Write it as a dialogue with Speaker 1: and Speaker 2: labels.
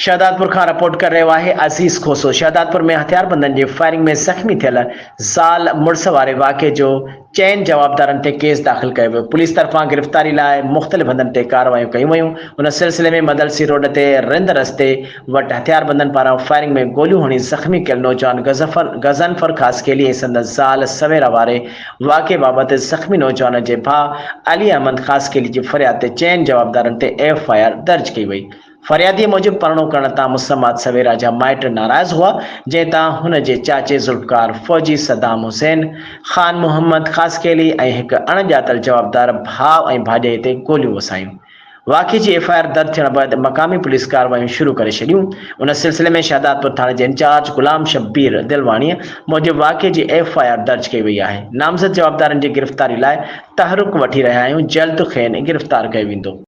Speaker 1: शहदादपुर खां रिपोर्ट कर रहियो आहे अज़ीज़ खोसो। शहदादपुर में हथियारबंदनि जी फायरिंग में ज़ख़्मी थियल ज़ाल मुड़स वारे वाक़े जो 4 जवाबदारनि ते केस दाख़िल कयो वियो। पुलिस तरफ़ां गिरफ़्तारी लाइ मुख़्तलिफ़ हंधनि ते कार्रवायूं कयूं वयूं। उन सिलसिले में मदलसी रोड ते रिंद रस्ते वटि हथियारबंदनि पारां फायरिंग में गोलियूं हणी ज़ख़्मी कयल नौजवान गज़नफर ख़ासकेली ऐं संदसि ज़ाल सवेरा वारे वाक़े बाबति ज़ख़्मी नौजवान जे भाउ अली अहमद ख़ासकेली जी फ़रियाद ते 4 जवाबदारनि ते FIR दर्ज कई वई। फरियादी मूजिब परणो करण तां मुसम्मात सवेरा जा माइट नाराज़ हुआ, जंहिं तां हुन जे चाचे ज़ुल्फ़कार फ़ौजी सदाम हुसैन ख़ान मोहम्मद ख़ासकेली ऐं हिकु अणॼातल जवाबदार भाउ ऐं भाॼाई ते गोलियूं वसायूं। वाक़े जी FIR दर्ज थियण बैदि मक़ामी पुलिस कार्रवायूं शुरू करे छॾियूं। उन सिलसिले में शहदादपुर थाणे जे इंचार्ज गुलाम शब्बीर दिलवाणीअ मूजिब वाक़े जी FIR दर्ज कई वई आहे। नामज़द जवाबदारनि जी गिरफ़्तारी लाइ तहरुक वठी रहिया आहियूं। जल्द खेनि गिरफ़्तार कयो वेंदो।